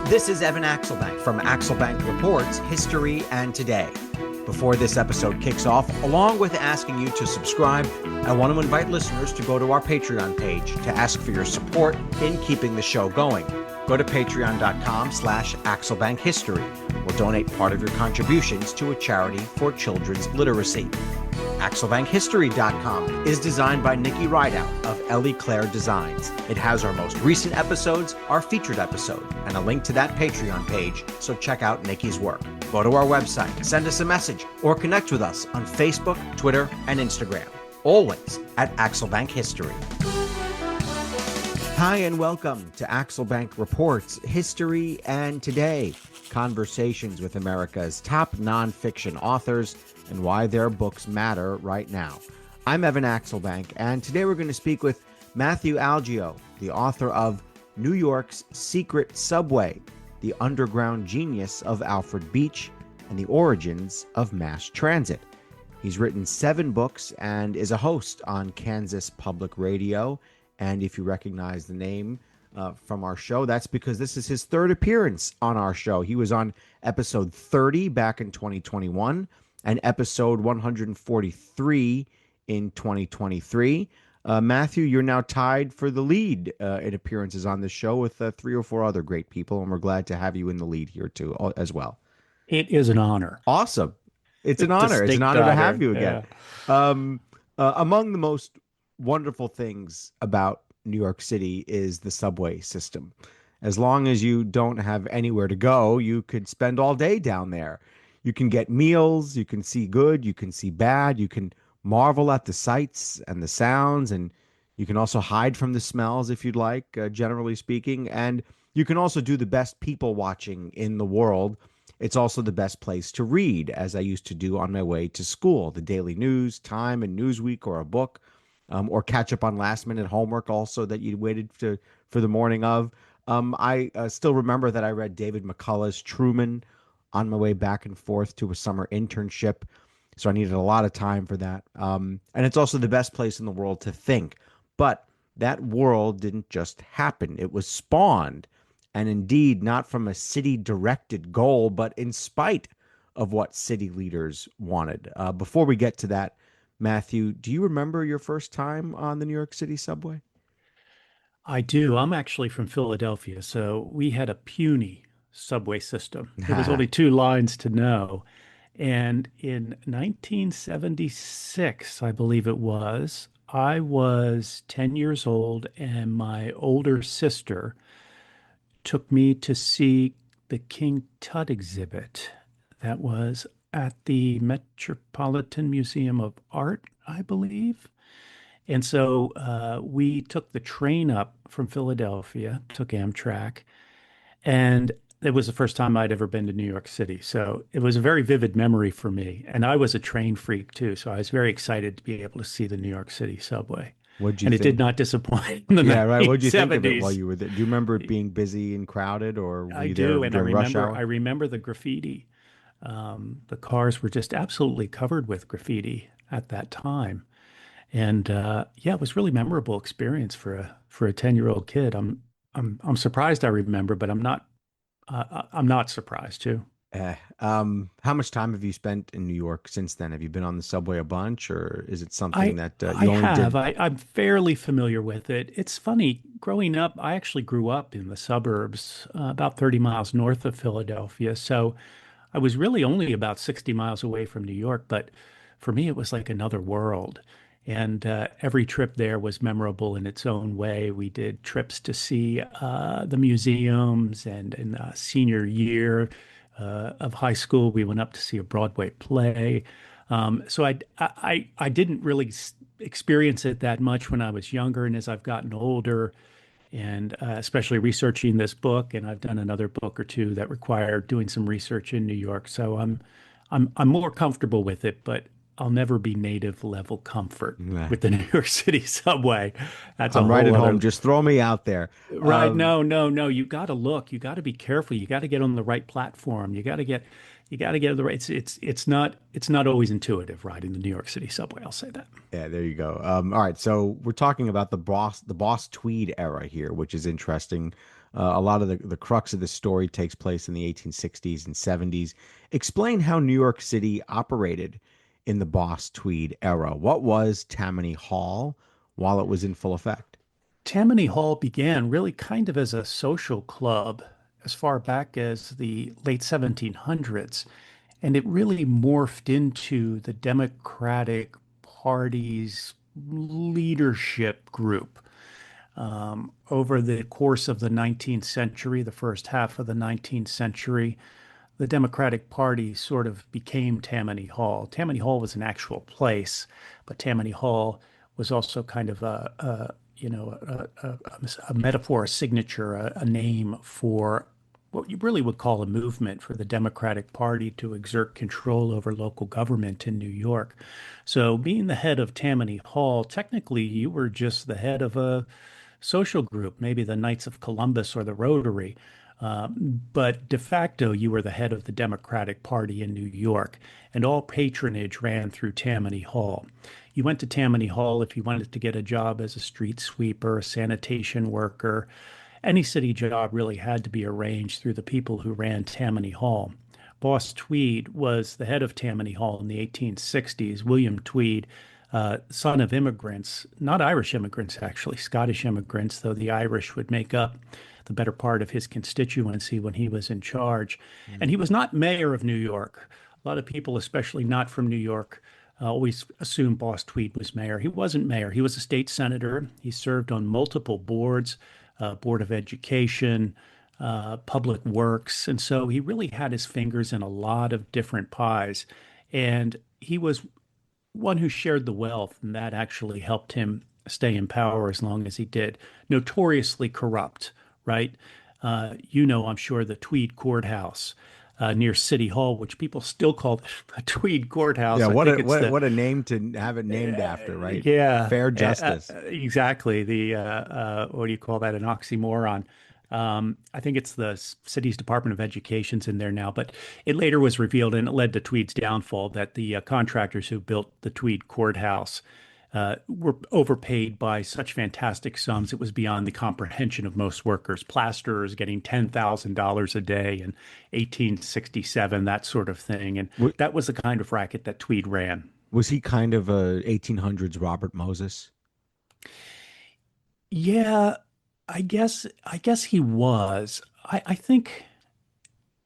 This is Evan Axelbank from Axelbank Reports, History and Today. Before this episode kicks off, along with asking you to subscribe, I want to invite listeners to go to our Patreon page to ask for your support in keeping the show going. Go to patreon.com/AxelbankHistory. We'll donate part of your contributions to a charity for children's literacy. AxelbankHistory.com is designed by Nikki Rideout of Ellie Claire Designs. It has our most recent episodes, our featured episode, and a link to that Patreon page, so check out Nikki's work. Go to our website, send us a message, or connect with us on Facebook, Twitter, and Instagram. Always at Axelbank History. Hi, and welcome to Axelbank Reports, History and Today. Conversations with America's top nonfiction authors and why their books matter right now. I'm Evan Axelbank, and today we're going to speak with Matthew Algeo, the author of New York's Secret Subway, the underground genius of Alfred Beach, and the origins of mass transit. He's written 7 books and is a host on Kansas Public Radio. And if you recognize the name from our show, that's because this is his 3rd appearance on our show. He was on episode 30 back in 2021 and episode 143 in 2023. Matthew, you're now tied for the lead in appearances on the show with 3 or 4 other great people, and we're glad to have you in the lead here too as well. It is an honor. Awesome. It's an honor. It's an honor to have you again. Yeah. Among the most wonderful things about New York City is the subway system. As long as you don't have anywhere to go, you could spend all day down there. You can get meals, you can see good, you can see bad, you can marvel at the sights and the sounds, and you can also hide from the smells if you'd like, generally speaking. And you can also do the best people watching in the world. It's also the best place to read, as I used to do on my way to school, the Daily News, Time and Newsweek, or a book, or catch up on last-minute homework also that you waited for the morning of. I still remember that I read David McCullough's Truman on my way back and forth to a summer internship, so I needed a lot of time for that. And it's also the best place in the world to think. But that world didn't just happen. It was spawned, and indeed not from a city-directed goal, but in spite of what city leaders wanted. Before we get to that, Matthew, do you remember your first time on the New York City subway? I do. I'm actually from Philadelphia, so we had a puny subway system. There was only 2 lines to know. And in 1976, I believe it was, I was 10 years old, and my older sister took me to see the King Tut exhibit. That was at the Metropolitan Museum of Art, I believe. And so we took the train up from Philadelphia, took Amtrak, and it was the first time I'd ever been to New York City. So it was a very vivid memory for me. And I was a train freak too, so I was very excited to be able to see the New York City subway. What'd you and think? it did not disappoint in the right. What'd you think of 1970s. it while you were there? Do you remember it being busy and crowded, or were I you do, there and during rush hour? I remember the graffiti. The cars were just absolutely covered with graffiti at that time. And it was really memorable experience for a 10-year-old kid. I'm surprised I remember, but I'm not surprised too. How much time have you spent in New York since then? Have you been on the subway a bunch, or is it something that you only did? I'm fairly familiar with it. It's funny, growing up, I actually grew up in the suburbs, about 30 miles north of Philadelphia. So I was really only about 60 miles away from New York, but for me, it was like another world. And every trip there was memorable in its own way. We did trips to see the museums, and in senior year of high school, we went up to see a Broadway play. So I didn't really experience it that much when I was younger, and as I've gotten older, and especially researching this book, and I've done another book or 2 that require doing some research in New York. So I'm more comfortable with it, but I'll never be native level comfort with the New York City subway. That's I'm right at home. Just throw me out there. Right. No. You got to look. You got to be careful. You got to get on the right platform. You got to get the right. It's not always intuitive riding the New York City subway. I'll say that. Yeah, there you go. All right. So we're talking about the boss Tweed era here, which is interesting. A lot of the crux of the story takes place in the 1860s and 70s. Explain how New York City operated in the Boss Tweed era. What was Tammany Hall while it was in full effect? Tammany Hall began really kind of as a social club as far back as the late 1700s, and it really morphed into the Democratic Party's leadership group. Over the course of the 19th century, the first half of the 19th century, the Democratic Party sort of became Tammany Hall. Tammany Hall was an actual place, but Tammany Hall was also kind of a metaphor, a signature, a name for what you really would call a movement for the Democratic Party to exert control over local government in New York. So, being the head of Tammany Hall, technically you were just the head of a social group, maybe the Knights of Columbus or the Rotary. But de facto, you were the head of the Democratic Party in New York, and all patronage ran through Tammany Hall. You went to Tammany Hall if you wanted to get a job as a street sweeper, a sanitation worker. Any city job really had to be arranged through the people who ran Tammany Hall. Boss Tweed was the head of Tammany Hall in the 1860s. William Tweed, son of immigrants, not Irish immigrants, actually, Scottish immigrants, though the Irish would make up the better part of his constituency when he was in charge. And he was not mayor of New York. A lot of people, especially not from New York, always assumed Boss Tweed was mayor. He wasn't mayor. He was a state senator. He served on multiple boards, Board of Education, Public Works. And so he really had his fingers in a lot of different pies. And he was one who shared the wealth, and that actually helped him stay in power as long as he did. Notoriously corrupt, right? I'm sure, the Tweed Courthouse near City Hall, which people still call the Tweed Courthouse. Yeah, what a name to have it named after, right? Yeah, Fair justice. exactly. The what do you call that? An oxymoron. I think it's the city's Department of Education's in there now, but it later was revealed, and it led to Tweed's downfall, that the contractors who built the Tweed Courthouse were overpaid by such fantastic sums it was beyond the comprehension of most workers. Plasterers getting $10,000 a day in 1867, that sort of thing, and that was the kind of racket that Tweed ran. Was he kind of a 1800s Robert Moses? Yeah, I guess he was. I think,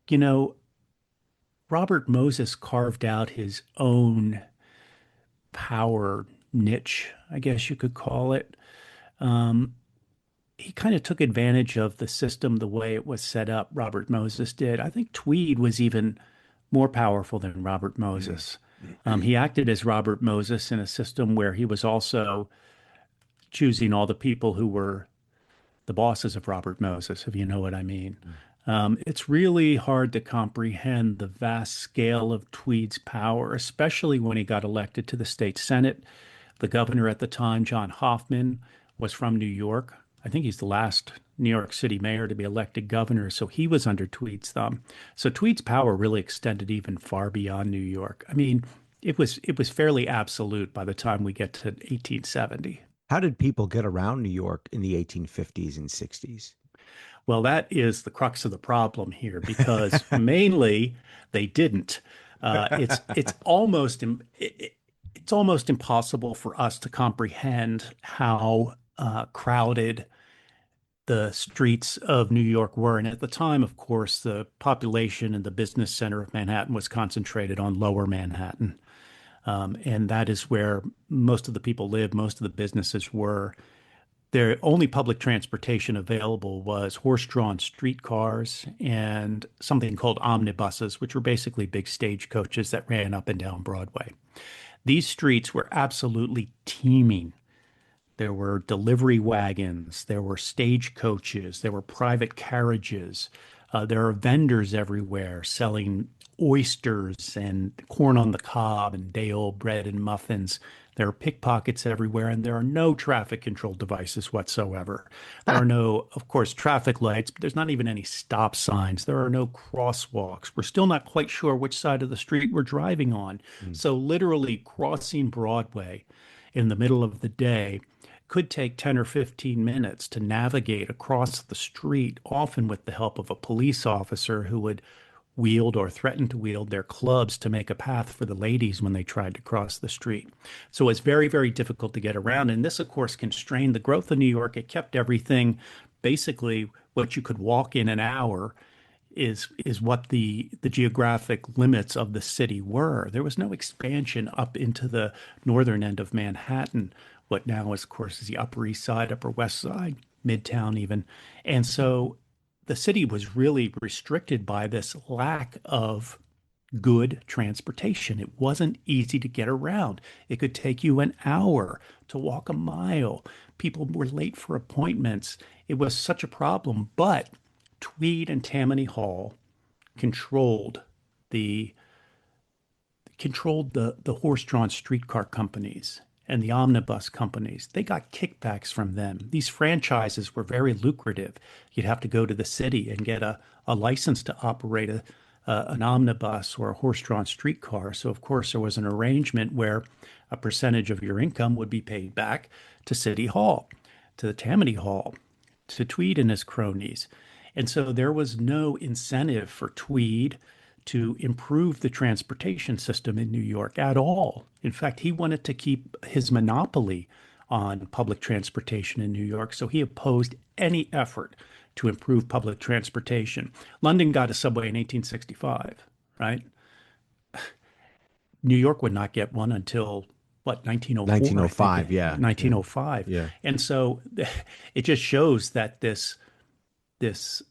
you know, Robert Moses carved out his own power niche, I guess you could call it. Um, he kind of took advantage of the system the way it was set up, Robert Moses did. I think Tweed was even more powerful than Robert Moses. He acted as Robert Moses in a system where he was also choosing all the people who were the bosses of Robert Moses, if you know what I mean. It's really hard to comprehend the vast scale of Tweed's power, especially when he got elected to the state Senate. The governor at the time, John Hoffman, was from New York. I think he's the last New York City mayor to be elected governor, so he was under Tweed's thumb. So Tweed's power really extended even far beyond New York. I mean, it was fairly absolute by the time we get to 1870. How did people get around New York in the 1850s and 60s? Well, that is the crux of the problem here, because mainly they didn't. It's almost impossible for us to comprehend how crowded the streets of New York were. And at the time, of course, the population in the business center of Manhattan was concentrated on Lower Manhattan. And that is where most of the people lived, most of the businesses were. Their only public transportation available was horse-drawn streetcars and something called omnibuses, which were basically big stagecoaches that ran up and down Broadway. These streets were absolutely teeming. There were delivery wagons, there were stagecoaches, there were private carriages. There are vendors everywhere selling oysters and corn on the cob and day-old bread and muffins. There are pickpockets everywhere, and there are no traffic control devices whatsoever. There are no, of course, traffic lights, but there's not even any stop signs. There are no crosswalks. We're still not quite sure which side of the street we're driving on. So literally crossing Broadway in the middle of the day could take 10 or 15 minutes to navigate across the street, often with the help of a police officer who would wield or threaten to wield their clubs to make a path for the ladies when they tried to cross the street. So it's very, very difficult to get around. And this, of course, constrained the growth of New York. It kept everything basically what you could walk in an hour is what the geographic limits of the city were. There was no expansion up into the northern end of Manhattan, what now, is, of course, is the Upper East Side, Upper West Side, Midtown even. And so the city was really restricted by this lack of good transportation. It wasn't easy to get around. It could take you an hour to walk a mile. People were late for appointments. It was such a problem. But Tweed and Tammany Hall controlled the the horse-drawn streetcar companies and the omnibus companies. They got kickbacks from them. These franchises were very lucrative. You'd have to go to the city and get a license to operate an omnibus or a horse-drawn streetcar. So, of course, there was an arrangement where a percentage of your income would be paid back to City Hall, to the Tammany Hall, to Tweed and his cronies. And so there was no incentive for Tweed to improve the transportation system in New York at all. In fact, he wanted to keep his monopoly on public transportation in New York, so he opposed any effort to improve public transportation. London got a subway in 1865, right? New York would not get one until what, 1904? 1905, yeah. 1905. Yeah. And so it just shows that this this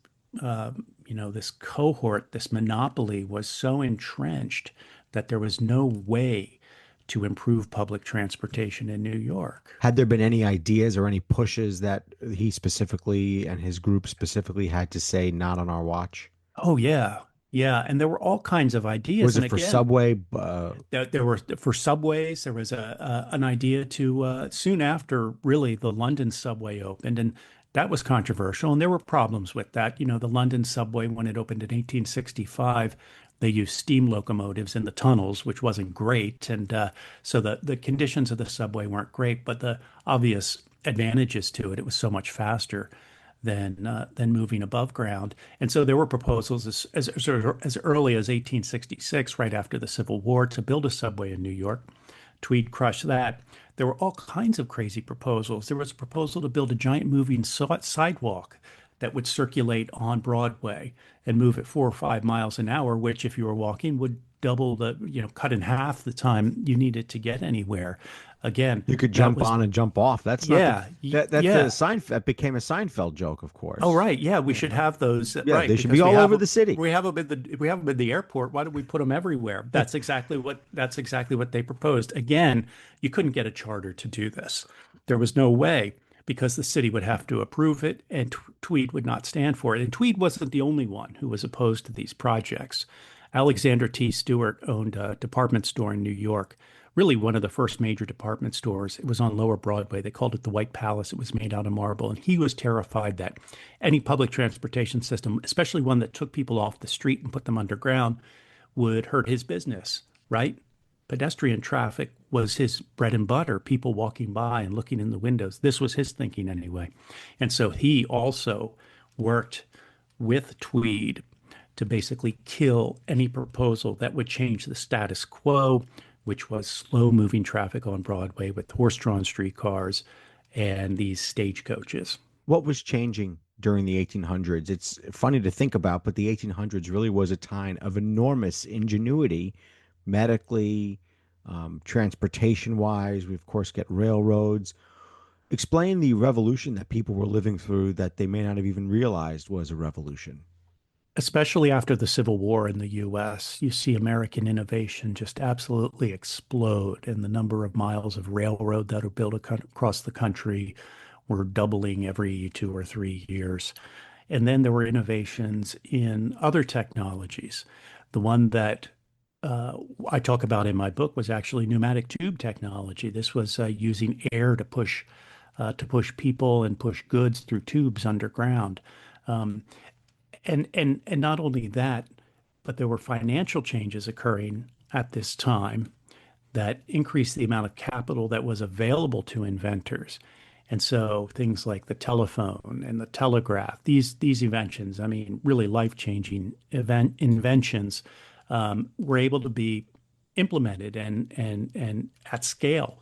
cohort, this monopoly was so entrenched that there was no way to improve public transportation in New York. Had there been any ideas or any pushes that he specifically and his group specifically had to say, not on our watch? Oh, yeah. Yeah. And there were all kinds of ideas. Was it for subway? There were for subways. There was an idea to soon after, really, the London subway opened. And that was controversial, and there were problems with that. You know, the London subway, when it opened in 1865, they used steam locomotives in the tunnels, which wasn't great. And so the conditions of the subway weren't great, but the obvious advantages to it, it was so much faster than moving above ground. And so there were proposals as early as 1866, right after the Civil War, to build a subway in New York. Tweed crushed that. There were all kinds of crazy proposals. There was a proposal to build a giant moving sidewalk that would circulate on Broadway and move at 4 or 5 miles an hour, which, if you were walking, would double cut in half the time you needed to get anywhere. Again, you could jump on and jump off. That's not that became a Seinfeld joke, of course. Oh, right. Yeah, we should have those. Yeah, right, they should be all over the city. We have them at the airport. Why don't we put them everywhere? That's exactly what they proposed. Again, you couldn't get a charter to do this. There was no way, because the city would have to approve it, and Tweed would not stand for it. And Tweed wasn't the only one who was opposed to these projects. Alexander T. Stewart owned a department store in New York, really one of the first major department stores. It was on Lower Broadway. They called it the White Palace. It was made out of marble. And he was terrified that any public transportation system, especially one that took people off the street and put them underground, would hurt his business, right? Pedestrian traffic was his bread and butter, people walking by and looking in the windows. This was his thinking anyway. And so he also worked with Tweed to basically kill any proposal that would change the status quo, which was slow-moving traffic on Broadway with horse-drawn streetcars and these stagecoaches. What was changing during the 1800s? It's funny to think about, but the 1800s really was a time of enormous ingenuity, medically, transportation-wise. We, of course, get railroads. Explain the revolution that people were living through that they may not have even realized was a revolution. Especially after the Civil War in the U.S., you see American innovation just absolutely explode, and the number of miles of railroad that are built across the country were doubling every 2 or 3 years. And then there were innovations in other technologies. The one that I talk about in my book was actually pneumatic tube technology. This was using air to push people and push goods through tubes underground. And not only that, but there were financial changes occurring at this time that increased the amount of capital that was available to inventors. And so things like the telephone and the telegraph, these inventions, I mean, really life-changing event inventions, were able to be implemented and at scale,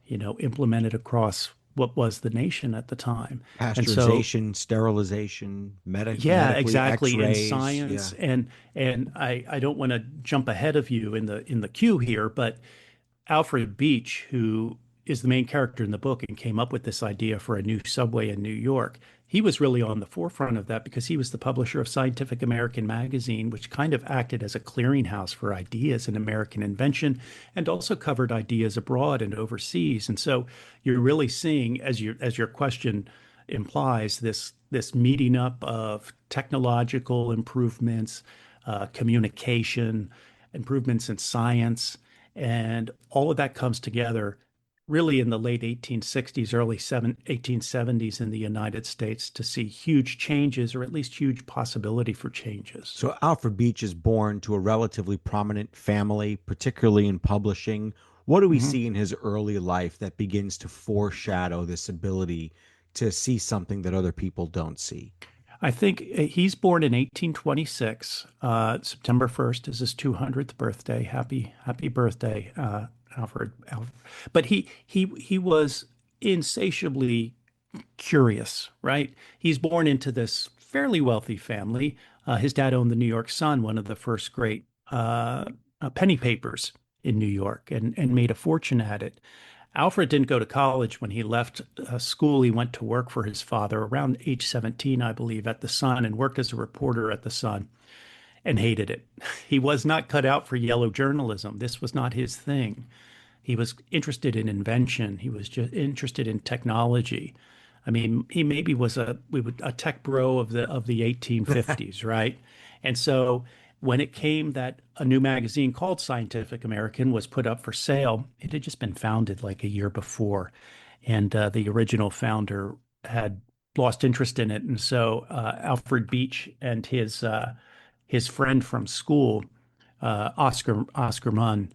implemented across what was the nation at the time. And so Pasteurization, sterilization, yeah, medically exactly. In X-rays. science, Yeah. and I don't want to jump ahead of you in the queue here, but Alfred Beach, who is the main character in the book and came up with this idea for a new subway in New York, he was really on the forefront of that because he was the publisher of Scientific American magazine, which kind of acted as a clearinghouse for ideas in American invention and also covered ideas abroad and overseas. And so you're really seeing, as your question implies, this meeting up of technological improvements, communication, improvements in science, and all of that comes together really in the late 1860s, early 1870s in the United States to see huge changes, or at least huge possibility for changes. So Alfred Beach is born to a relatively prominent family, particularly in publishing. What do we Mhm. see in his early life that begins to foreshadow this ability to see something that other people don't see? I think he's born in 1826. September 1st is his 200th birthday. Happy birthday, Alfred. But he was insatiably curious, right? He's born into this fairly wealthy family. His dad owned the New York Sun, one of the first great penny papers in New York, and made a fortune at it. Alfred didn't go to college. When he left school, he went to work for his father around age 17, I believe, at the Sun, and worked as a reporter at the Sun and hated it. He was not cut out for yellow journalism. This was not his thing. He was interested in invention. He was just interested in technology. I mean, he maybe was a tech bro of the 1850s, right? And so when it came that a new magazine called Scientific American was put up for sale, it had just been founded like a year before, and the original founder had lost interest in it, and so Alfred Beach and his friend from school, Oscar Munn,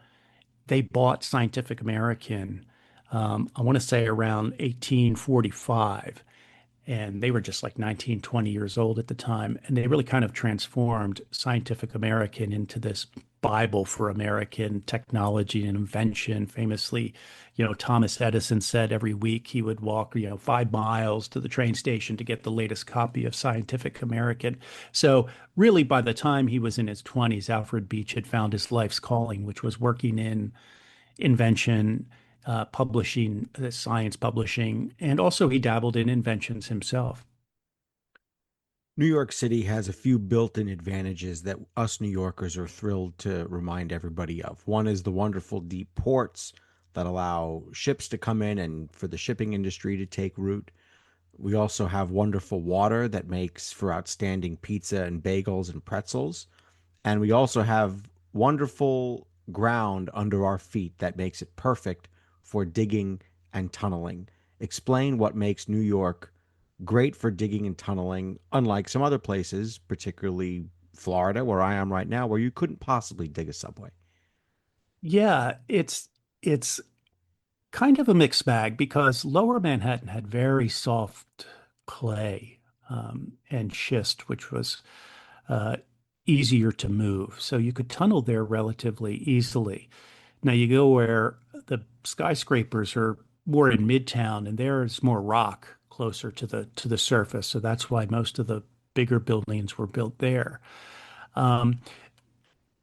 they bought Scientific American, I want to say around 1845. And they were just like 19, 20 years old at the time. And they really kind of transformed Scientific American into this Bible for American technology and invention. Famously, Thomas Edison said every week he would walk, 5 miles to the train station to get the latest copy of Scientific American. So really, by the time he was in his 20s, Alfred Beach had found his life's calling, which was working in invention, publishing, science publishing, and also he dabbled in inventions himself. New York City has a few built-in advantages that us New Yorkers are thrilled to remind everybody of. One is the wonderful deep ports that allow ships to come in and for the shipping industry to take root. We also have wonderful water that makes for outstanding pizza and bagels and pretzels. And we also have wonderful ground under our feet that makes it perfect for digging and tunneling. Explain what makes New York great for digging and tunneling, unlike some other places, particularly Florida, where I am right now, where you couldn't possibly dig a subway. Yeah, it's kind of a mixed bag because Lower Manhattan had very soft clay and schist, which was uh, easier to move. So you could tunnel there relatively easily. Now you go where the skyscrapers are more in Midtown, and there's more rock closer to the surface. So that's why most of the bigger buildings were built there. Um,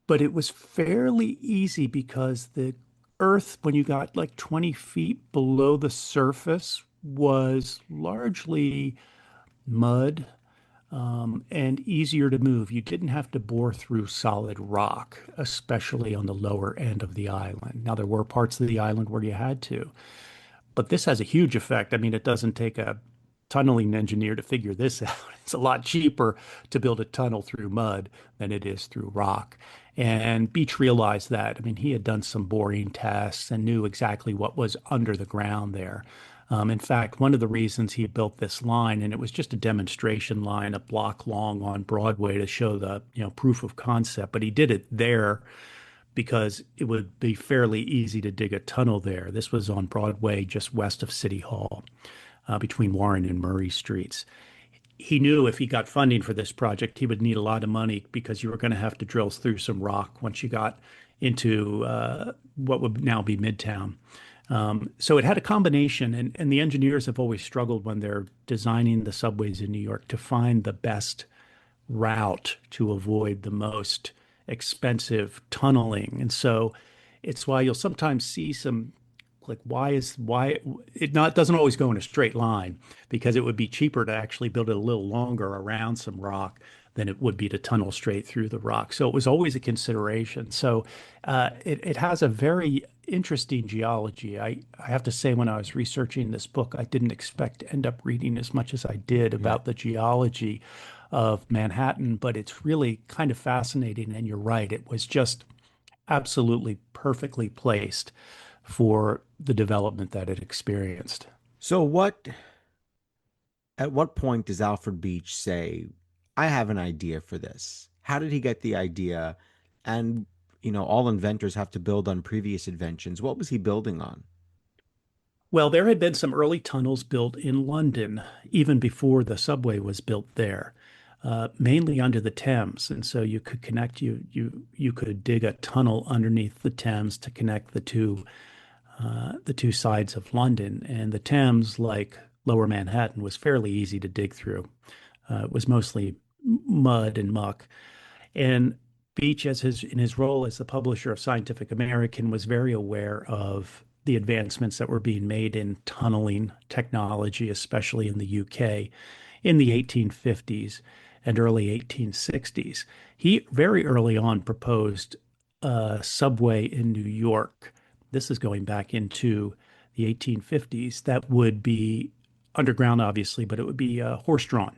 but it was fairly easy because the earth, when you got like 20 feet below the surface, was largely mud, and easier to move. You didn't have to bore through solid rock, especially on the lower end of the island. Now, there were parts of the island where you had to, but this has a huge effect. I mean, it doesn't take a tunneling engineer to figure this out. It's a lot cheaper to build a tunnel through mud than it is through rock. And Beach realized that. I mean, he had done some boring tests and knew exactly what was under the ground there. In fact, one of the reasons he built this line, and it was just a demonstration line, a block long on Broadway to show the, proof of concept, but he did it there because it would be fairly easy to dig a tunnel there. This was on Broadway, just west of City Hall. between Warren and Murray Streets. He knew if he got funding for this project, he would need a lot of money because you were going to have to drill through some rock once you got into what would now be Midtown. So it had a combination, and the engineers have always struggled when they're designing the subways in New York to find the best route to avoid the most expensive tunneling. And so it's why you'll sometimes see some like why it not doesn't always go in a straight line because it would be cheaper to actually build it a little longer around some rock than it would be to tunnel straight through the rock. So it was always a consideration. So it has a very interesting geology. I have to say, when I was researching this book, I didn't expect to end up reading as much as I did about the geology of Manhattan, but it's really kind of fascinating. And you're right, it was just absolutely perfectly placed for the development that it experienced. So at what point does Alfred Beach say, I have an idea for this? How did he get the idea? And, all inventors have to build on previous inventions. What was he building on? Well, there had been some early tunnels built in London even before the subway was built there, mainly under the Thames. And so you could connect you could dig a tunnel underneath the Thames to connect the two sides of London. And the Thames, like Lower Manhattan, was fairly easy to dig through. It was mostly mud and muck. And Beach, in his role as the publisher of Scientific American, was very aware of the advancements that were being made in tunneling technology, especially in the UK in the 1850s and early 1860s. He very early on proposed a subway in New York. This is going back into the 1850s that would be underground, obviously, but it would be horse-drawn.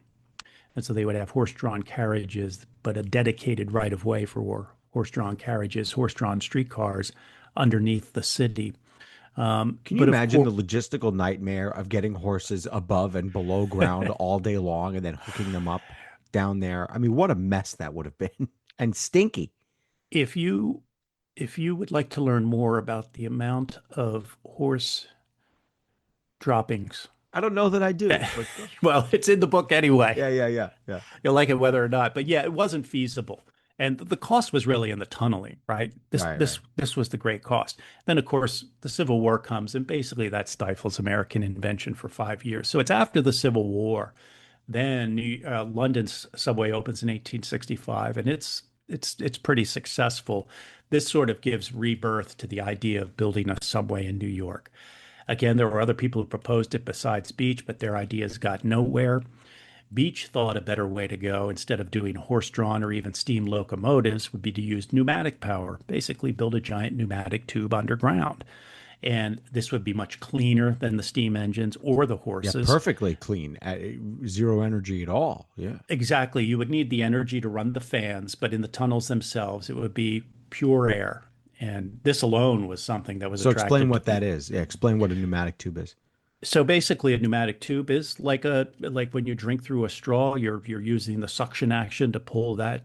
And so they would have horse-drawn carriages, but a dedicated right-of-way for horse-drawn carriages, horse-drawn streetcars underneath the city. Can you imagine the logistical nightmare of getting horses above and below ground all day long and then hooking them up down there? I mean, what a mess that would have been, and stinky. If you would like to learn more about the amount of horse droppings, I don't know that I do. But well, it's in the book anyway. Yeah. You'll like it whether or not. But yeah, it wasn't feasible. And the cost was really in the tunneling, right? This was the great cost. Then, of course, the Civil War comes, and basically that stifles American invention for 5 years. So it's after the Civil War. Then London's subway opens in 1865, and it's pretty successful. This sort of gives rebirth to the idea of building a subway in New York. Again, there were other people who proposed it besides Beach, but their ideas got nowhere. Beach thought a better way to go, instead of doing horse-drawn or even steam locomotives, would be to use pneumatic power, basically build a giant pneumatic tube underground. And this would be much cleaner than the steam engines or the horses. Yeah, perfectly clean, zero energy at all. Yeah, exactly. You would need the energy to run the fans, but in the tunnels themselves, it would be pure air. And this alone was something that was so attractive. Explain what that is. Yeah, explain what a pneumatic tube is. So basically, a pneumatic tube is like when you drink through a straw, you're using the suction action to pull that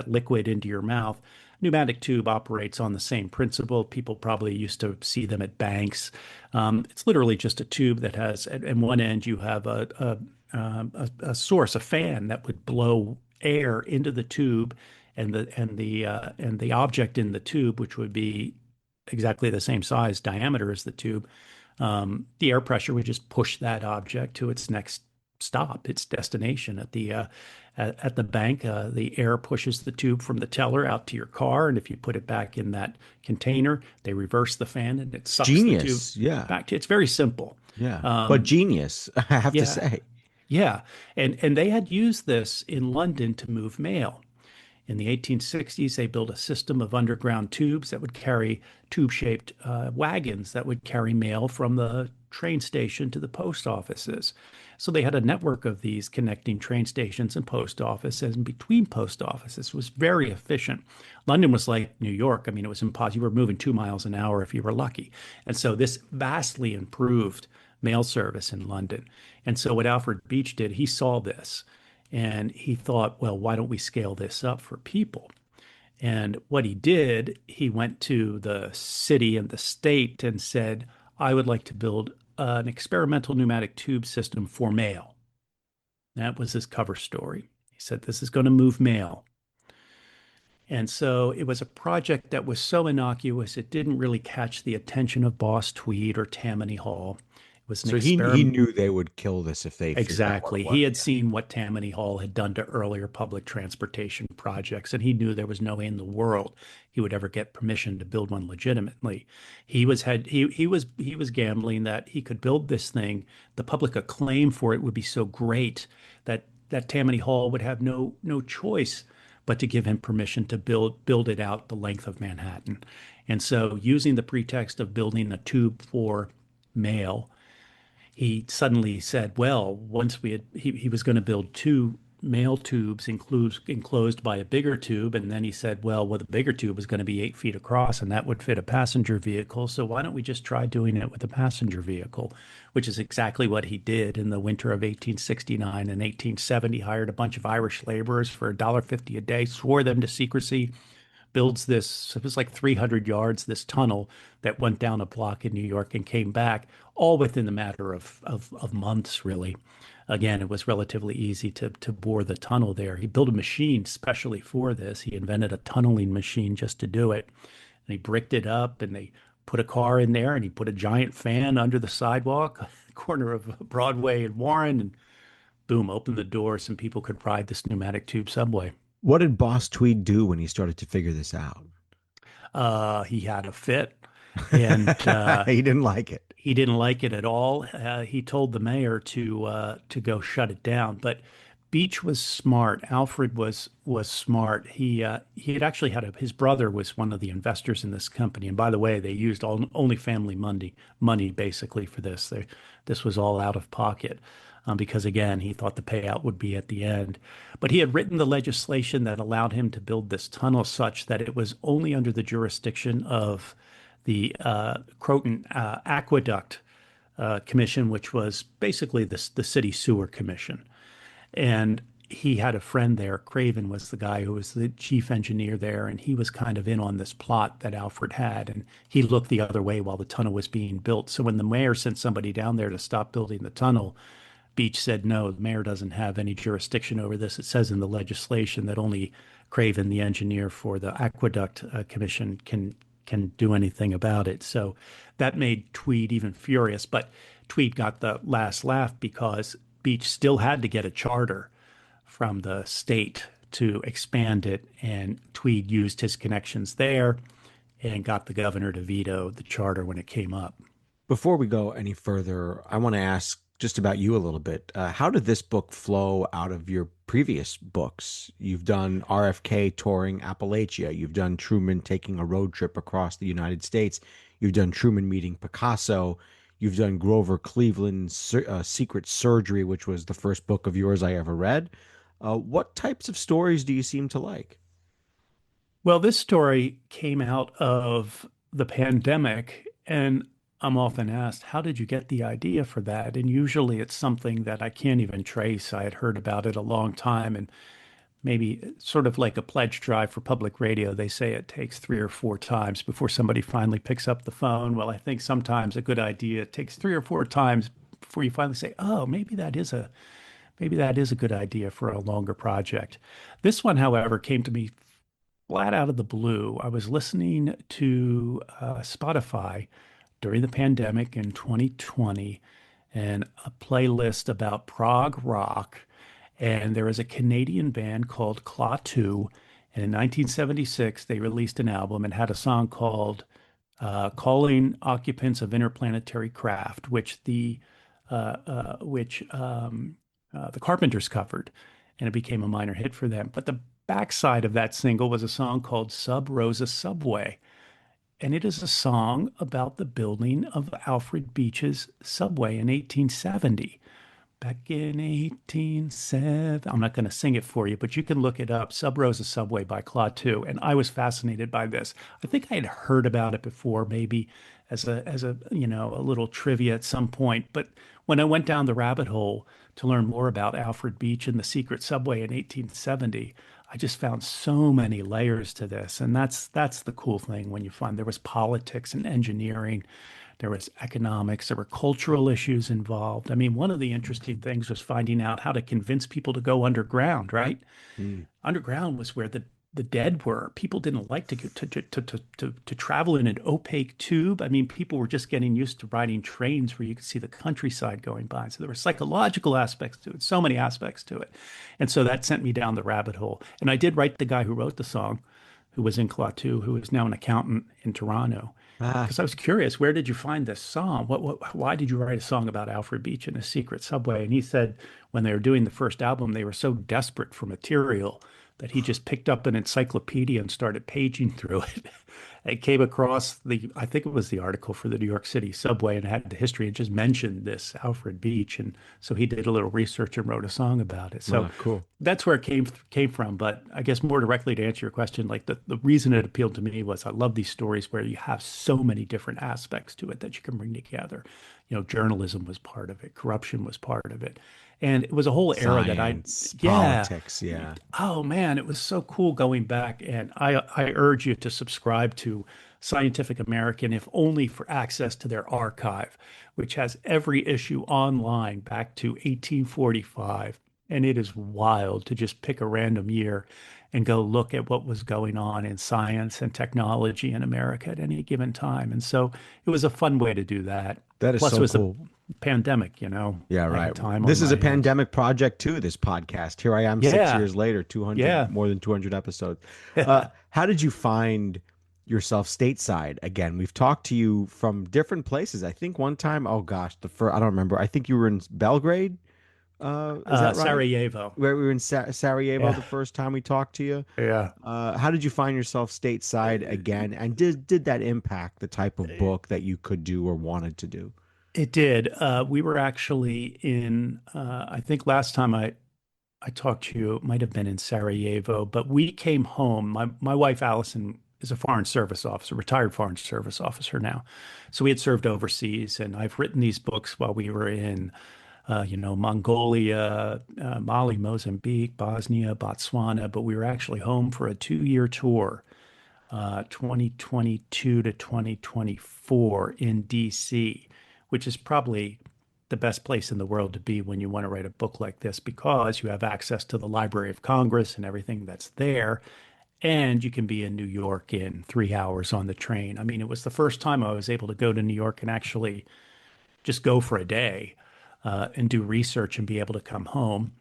liquid into your mouth. Pneumatic tube operates on the same principle. People probably used to see them at banks. It's literally just a tube that has, at one end, you have a source, a fan that would blow air into the tube, and the object in the tube, which would be exactly the same size diameter as the tube, the air pressure would just push that object to its next stop, its destination. At the bank, the air pushes the tube from the teller out to your car, and if you put it back in that container, they reverse the fan and it sucks the tube back to. It's very simple. Yeah, but genius, I have to say. Yeah, and they had used this in London to move mail. In the 1860s, they built a system of underground tubes that would carry tube-shaped wagons that would carry mail from the train station to the post offices. So they had a network of these connecting train stations and post offices, and between post offices. It was very efficient. London was like New York. I mean, it was impossible. You were moving 2 miles an hour if you were lucky. And so this vastly improved mail service in London. And so what Alfred Beach did, he saw this. And he thought, well, why don't we scale this up for people? And what he did, he went to the city and the state and said, I would like to build an experimental pneumatic tube system for mail. That was his cover story. He said, this is going to move mail. And so it was a project that was so innocuous, it didn't really catch the attention of Boss Tweed or Tammany Hall. It was an So he experiment. knew they would kill this if they figured out what Exactly. it He was. had seen what Tammany Hall had done to earlier public transportation projects, and he knew there was no way in the world he would ever get permission to build one legitimately. He was gambling that he could build this thing. The public acclaim for it would be so great that Tammany Hall would have no choice but to give him permission to build it out the length of Manhattan. And so, using the pretext of building a tube for mail, he suddenly said, well, once he was going to build two mail tubes enclosed by a bigger tube. And then he said, well, the bigger tube was going to be 8 feet across and that would fit a passenger vehicle. So why don't we just try doing it with a passenger vehicle, which is exactly what he did in the winter of 1869 and 1870, hired a bunch of Irish laborers for $1.50 a day, swore them to secrecy, builds this, it was like 300 yards, this tunnel that went down a block in New York and came back, all within the matter of months, really. Again, it was relatively easy to bore the tunnel there. He built a machine specially for this. He invented a tunneling machine just to do it. And he bricked it up and they put a car in there and he put a giant fan under the sidewalk, corner of Broadway and Warren, and boom, opened the door. Some people could ride this pneumatic tube subway. What did Boss Tweed do when he started to figure this out? He had a fit, and He didn't like it. he didn't like it at all. He told the mayor to go shut it down. But Beach was smart. Alfred was smart. He had actually his brother was one of the investors in this company. And by the way, they used only family money basically for this. This was all out of pocket. Because again, he thought the payout would be at the end. But he had written the legislation that allowed him to build this tunnel such that it was only under the jurisdiction of the Croton Aqueduct Commission, which was basically the city sewer commission. And he had a friend there. Craven was the guy who was the chief engineer there, and he was kind of in on this plot that Alfred had. And he looked the other way while the tunnel was being built. So when the mayor sent somebody down there to stop building the tunnel, Beach said, no, the mayor doesn't have any jurisdiction over this. It says in the legislation that only Craven, the engineer for the Aqueduct Commission, can do anything about it. So that made Tweed even furious. But Tweed got the last laugh because Beach still had to get a charter from the state to expand it. And Tweed used his connections there and got the governor to veto the charter when it came up. Before we go any further, I want to ask just about you a little bit. How did this book flow out of your previous books? You've done RFK touring Appalachia. You've done Truman taking a road trip across the United States. You've done Truman meeting Picasso. You've done Grover Cleveland's Secret Surgery, which was the first book of yours I ever read. What types of stories do you seem to like? Well, this story came out of the pandemic, and I'm often asked, how did you get the idea for that? And usually it's something that I can't even trace. I had heard about it a long time, and maybe sort of like a pledge drive for public radio. They say it takes 3 or 4 times before somebody finally picks up the phone. Well, I think sometimes a good idea takes 3 or 4 times before you finally say, oh, maybe that is a good idea for a longer project. This one, however, came to me flat out of the blue. I was listening to Spotify during the pandemic in 2020 and a playlist about prog rock. And there was a Canadian band called Claw 2. And in 1976, they released an album and had a song called Calling Occupants of Interplanetary Craft, which the Carpenters covered. And it became a minor hit for them. But the backside of that single was a song called Sub Rosa Subway. And it is a song about the building of Alfred Beach's subway in 1870. Back in 1870, I'm not going to sing it for you, but you can look it up, Sub Rosa Subway by Claude 2. And I was fascinated by this. I think I had heard about it before, maybe as a little trivia at some point. But when I went down the rabbit hole to learn more about Alfred Beach and the secret subway in 1870, I just found so many layers to this. And that's the cool thing when you find there was politics and engineering, there was economics, there were cultural issues involved. I mean, one of the interesting things was finding out how to convince people to go underground, right? Mm. Underground was where the dead were. People didn't like to get to travel in an opaque tube. I mean, people were just getting used to riding trains where you could see the countryside going by. So there were psychological aspects to it, so many aspects to it. And so that sent me down the rabbit hole. And I did write the guy who wrote the song, who was in Klaatu, who is now an accountant in Toronto. Ah, Because I was curious, where did you find this song? Why did you write a song about Alfred Beach and a secret subway? And he said when they were doing the first album, they were so desperate for material that he just picked up an encyclopedia and started paging through it. And came across I think it was the article for the New York City subway and had the history and just mentioned this Alfred Beach. And so he did a little research and wrote a song about it. So cool. that's where it came from. But I guess more directly to answer your question, like the reason it appealed to me was I love these stories where you have so many different aspects to it that you can bring together. You know, journalism was part of it, corruption was part of it. And it was a whole era that Science, yeah. politics, yeah. Oh man, it was so cool going back. And I urge you to subscribe to Scientific American, if only for access to their archive, which has every issue online back to 1845. And it is wild to just pick a random year and go look at what was going on in science and technology in America at any given time. And so it was a fun way to do that. That is Plus, so it was cool. a pandemic, you know. Yeah, I had right. time This on is a my hands. pandemic project too, this podcast. Here I am 6 years later, 200, Yeah. more than 200 episodes. How did you find yourself stateside again? We've talked to you from different places. I think one time, oh gosh, I don't remember. I think you were in Belgrade. Is that right? Sarajevo. Where we were in Sarajevo Yeah. the first time we talked to you. Yeah. How did you find yourself stateside again? And did that impact the type of book that you could do or wanted to do? It did. We were actually in, I think last time I talked to you, it might have been in Sarajevo, but we came home. My wife, Allison, is a foreign service officer, retired foreign service officer now. So we had served overseas, and I've written these books while we were in, Mongolia, Mali, Mozambique, Bosnia, Botswana, but we were actually home for a 2-year tour, 2022 to 2024 in DC, which is probably the best place in the world to be when you want to write a book like this because you have access to the Library of Congress and everything that's there. And you can be in New York in 3 hours on the train. I mean, it was the first time I was able to go to New York and actually just go for a day and do research and be able to come home.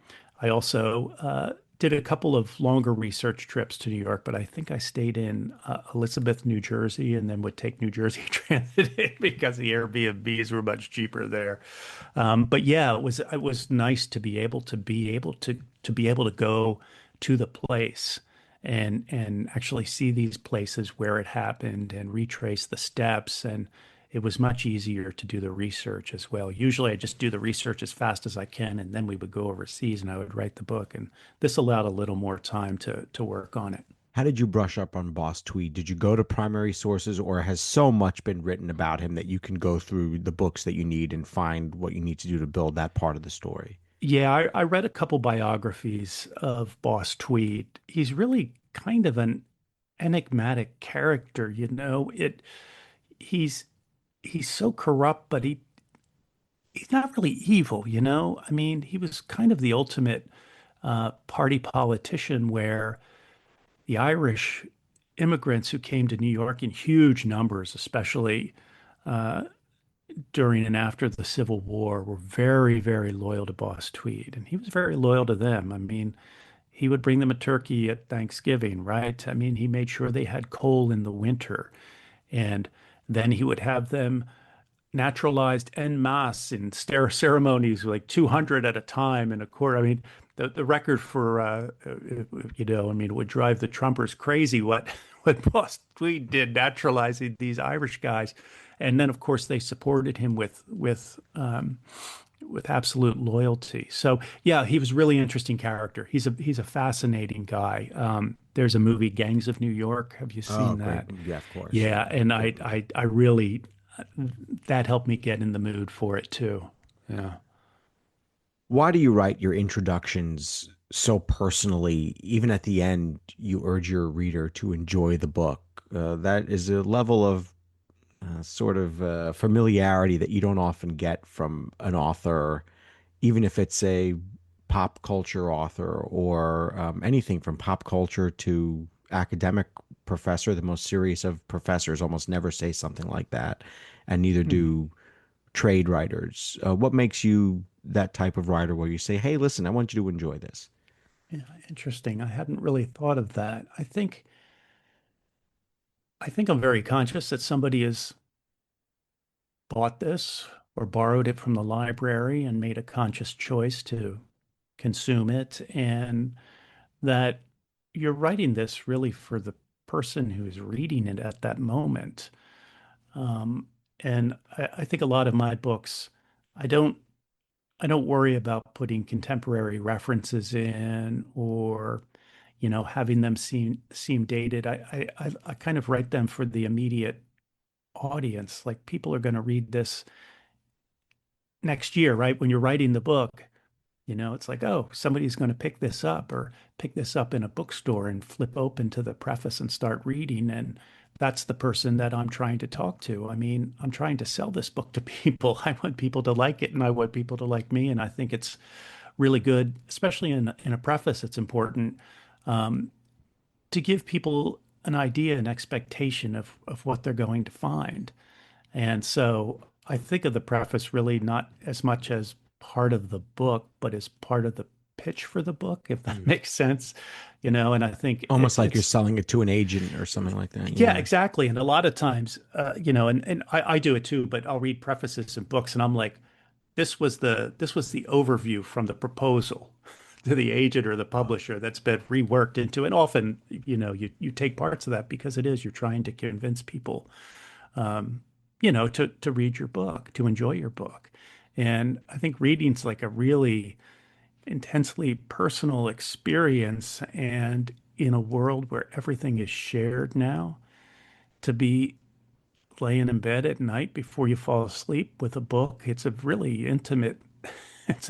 I also did a couple of longer research trips to New York, but I think I stayed in Elizabeth, New Jersey, and then would take New Jersey Transit because the Airbnbs were much cheaper there. But yeah, it was nice to be able to go to the place and actually see these places where it happened and retrace the steps. And it was much easier to do the research as well. Usually I just do the research as fast as I can, and then we would go overseas and I would write the book. And this allowed a little more time to work on it. How did you brush up on Boss Tweed? Did you go to primary sources, or has so much been written about him that you can go through the books that you need and find what you need to do to build that part of the story? Yeah, I read a couple biographies of Boss Tweed. He's really kind of an enigmatic character, you know. He's he's so corrupt, but he's not really evil, you know. I mean, he was kind of the ultimate party politician where the Irish immigrants who came to New York in huge numbers, especially uh, during and after the Civil War, were very, very loyal to Boss Tweed. And he was very loyal to them. I mean, he would bring them a turkey at Thanksgiving, right? I mean, he made sure they had coal in the winter. And then he would have them naturalized en masse in ceremonies, like 200 at a time in a court. I mean, the record for, I mean, it would drive the Trumpers crazy what Boss Tweed did naturalizing these Irish guys. And then, of course, they supported him with absolute loyalty. So, yeah, he was a really interesting character. He's a fascinating guy. There's a movie, Gangs of New York. Have you Oh, seen great. that? Yeah, of course. Yeah, and I really that helped me get in the mood for it too. Yeah. Why do you write your introductions so personally? Even at the end, you urge your reader to enjoy the book. That is a level of sort of familiarity that you don't often get from an author, even if it's a pop culture author or anything from pop culture to academic professor. The most serious of professors almost never say something like that, and neither Hmm. do trade writers. What makes you that type of writer where you say, hey, listen, I want you to enjoy this? Yeah, interesting. I hadn't really thought of that. I think I'm very conscious that somebody has bought this or borrowed it from the library and made a conscious choice to consume it, and that you're writing this really for the person who's reading it at that moment. Um, and I think a lot of my books, I don't I don't worry about putting contemporary references in or, having them seem dated. I kind of write them for the immediate audience. Like people are going to read this next year, right? When you're writing the book, it's like, oh, somebody's going to pick this up or pick this up in a bookstore and flip open to the preface and start reading. And that's the person that I'm trying to talk to. I mean, I'm trying to sell this book to people. I want people to like it and I want people to like me. And I think it's really good, especially in a preface. It's important um, to give people an idea, an expectation of what they're going to find. And so I think of the preface really not as much as part of the book, but as part of the pitch for the book, if that Mm. makes sense. And I think Almost like you're it's, selling it to an agent or something like that. yeah, Yeah. exactly. And a lot of times, and I do it too, but I'll read prefaces in books and I'm like, this was the overview from the proposal to the agent or the publisher that's been reworked into, and often, you take parts of that because you're trying to convince people um, to read your book, to enjoy your book. And I think reading's like a really intensely personal experience. And in a world where everything is shared now, to be laying in bed at night before you fall asleep with a book, it's an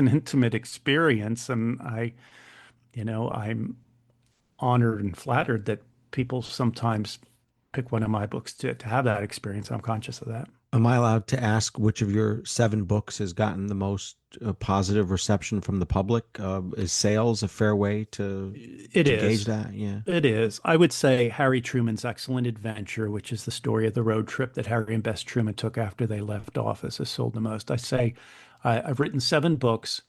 intimate experience. And I'm honored and flattered that people sometimes pick one of my books to have that experience. I'm conscious of that. Am I allowed to ask which of your seven books has gotten the most positive reception from the public? Is sales a fair way It to gauge is. that? Yeah. It is. I would say Harry Truman's Excellent Adventure, which is the story of the road trip that Harry and Bess Truman took after they left office, has sold the most. I say I've written seven books.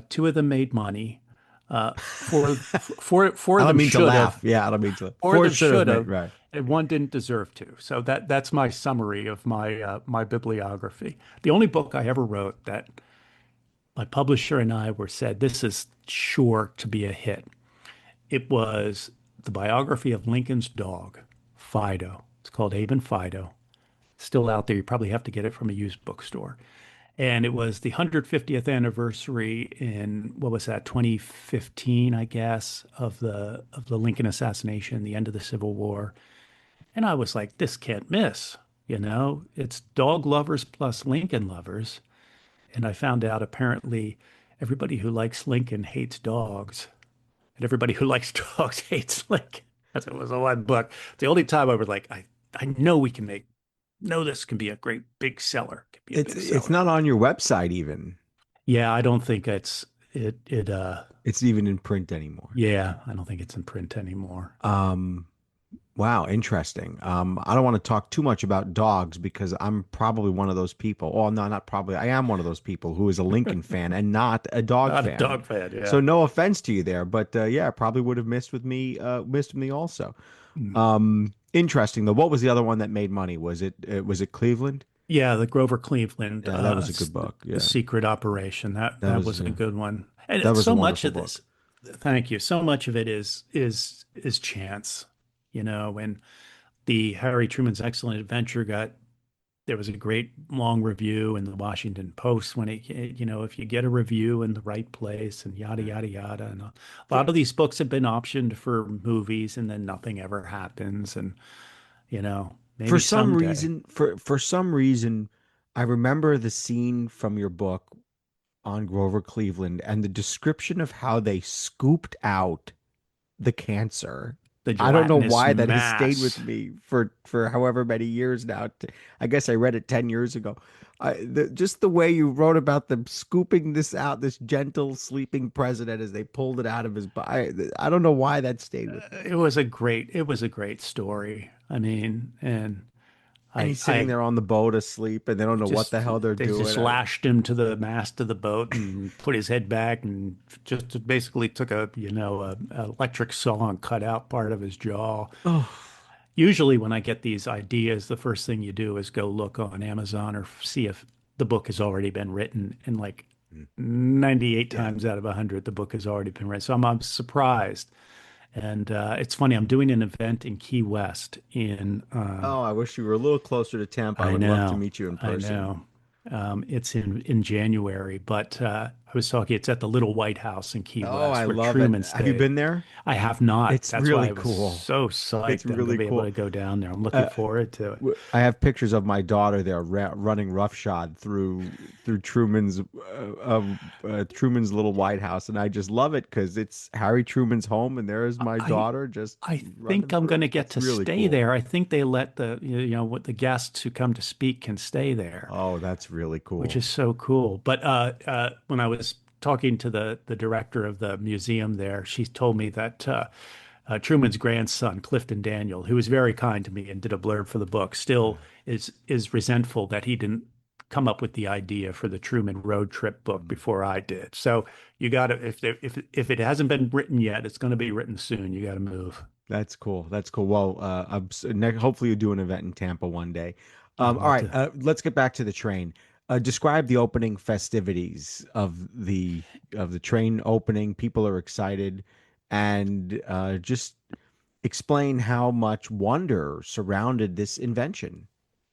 Two of them made money. Four I of don't them mean to should have. laugh. Yeah, I don't mean to. Four of Four them should have should made have, right. and one didn't deserve to. So that's my summary of my bibliography. The only book I ever wrote that my publisher and I were said this is sure to be a hit. It was the biography of Lincoln's dog, Fido. It's called Abe and Fido. Still out there. You probably have to get it from a used bookstore. And it was the 150th anniversary in what was that, 2015, I guess, of the Lincoln assassination, the end of the Civil War. And I was like, this can't miss. It's dog lovers plus Lincoln lovers. And I found out apparently everybody who likes Lincoln hates dogs, and everybody who likes dogs hates Lincoln. As it was a one book. The only time I was like, I know we can know this can be a great big seller. It can be a big It's seller. not on your website even. Yeah, I don't think It's even in print anymore. yeah, I don't think it's in print anymore. Um, wow, interesting. I don't want to talk too much about dogs because I'm probably one of those people. Oh, no, not probably. I am one of those people who is a Lincoln fan and not a dog Not a fan. dog fan, So yeah. no offense to you there, but yeah, probably would have missed me also. Mm. Interesting though. What was the other one that made money? Was it Cleveland? Yeah, the Grover Cleveland Yeah, that was a good book. the Yeah, secret operation. That that that was was a good one. that And was a so much wonderful of book. this, thank you. So much of it is chance, and the Harry Truman's Excellent Adventure there was a great long review in the Washington Post when if you get a review in the right place and yada, yada, yada. And a For lot of these books have been optioned for movies and then nothing ever happens. And, for maybe some someday. reason, for some reason, I remember the scene from your book on Grover Cleveland and the description of how they scooped out the cancer. the I don't know gelatinous why that has stayed with mass. me for however many years now. I guess I read it 10 years ago. Just the way you wrote about them scooping this out, this gentle sleeping president as they pulled it out of his body. I don't know why that stayed with me. It was a great story. I mean, and And he's sitting there on the boat asleep, and they don't know what the hell they're they doing. just lashed him to the mast of the boat and put his head back and just basically took a electric saw and cut out part of his jaw. Oh, Usually when I get these ideas, the first thing you do is go look on Amazon or see if the book has already been written. And like 98 yeah. times out of 100, the book has already been written. So I'm surprised. And it's funny, I'm doing an event in Key West in Oh, I wish you were a little closer to Tampa. I I would love to know, meet you in I person. know. It's in January, but I was talking. It's at the Little White House in Key Oh, I West where love it. Truman Have you stayed. been there? I have not. It's That's why really I was cool. so It's psyched that I'm going to really be able cool. to go down there. I'm looking Uh, forward to it. I have pictures of my daughter there running roughshod through Truman's little White House, and I just love it because it's Harry Truman's home, and there is my I daughter just I think running I'm going through. to get It's to really stay cool. there. I think they let what the guests who come to speak can stay there, Oh, that's really which cool. is so cool. But when I was talking to the director of the museum there, she told me that Truman's grandson, Clifton Daniel, who was very kind to me and did a blurb for the book, still is resentful that he didn't come up with the idea for the Truman road trip book before I did. So you got to if it hasn't been written yet, it's going to be written soon. You got to move. That's cool. That's cool. Well, hopefully you do an event in Tampa one day. I'd All love right, to. let's get back to the train. Describe the opening festivities of the train opening. People are excited, and just explain how much wonder surrounded this invention.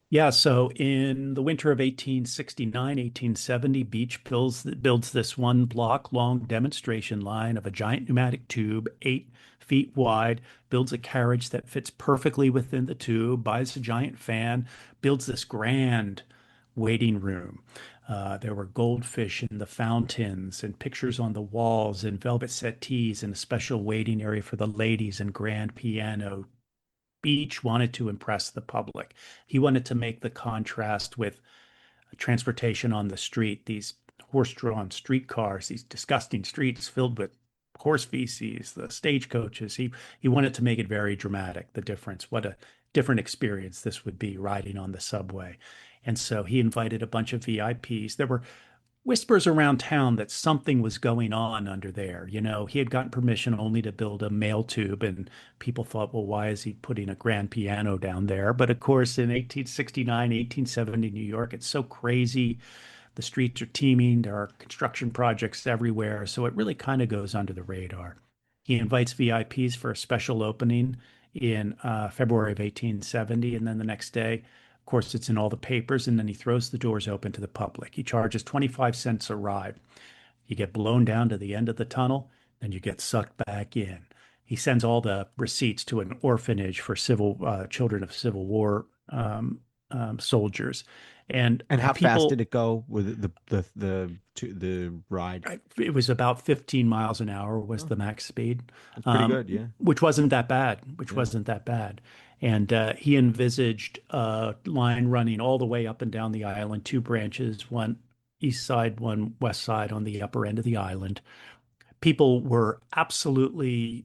Yeah, so in the winter of 1869, 1870, Beach builds this 1 block long demonstration line of a giant pneumatic tube, 8 feet wide, builds a carriage that fits perfectly within the tube, buys a giant fan, builds this grand waiting room. There were goldfish in the fountains and pictures on the walls and velvet settees and a special waiting area for the ladies and grand piano. Beach wanted to impress the public. He wanted to make the contrast with transportation on the street, these horse-drawn streetcars, these disgusting streets filled with horse feces, the stagecoaches. He wanted to make it very dramatic, the difference, what a different experience this would be riding on the subway. And so he invited a bunch of VIPs. There were whispers around town that something was going on under there. You know, he had gotten permission only to build a mail tube, and people thought, well, why is he putting a grand piano down there? But of course, in 1869, 1870 New York, it's so crazy. The streets are teeming. There are construction projects everywhere. So it really kind of goes under the radar. He invites VIPs for a special opening in February of 1870. And then the next day, of course, it's in all the papers. And then he throws the doors open to the public. He charges 25 cents a ride. You get blown down to the end of the tunnel, then you get sucked back in. He sends all the receipts to an orphanage for civil children of Civil War soldiers, and And how fast did people. it go with the ride? It was about 15 miles an hour was Oh, the max speed, that's pretty good. Yeah, which wasn't that bad. Which yeah. wasn't that bad. And he envisaged a line running all the way up and down the island, 2 branches, one east side, one west side on the upper end of the island. People were absolutely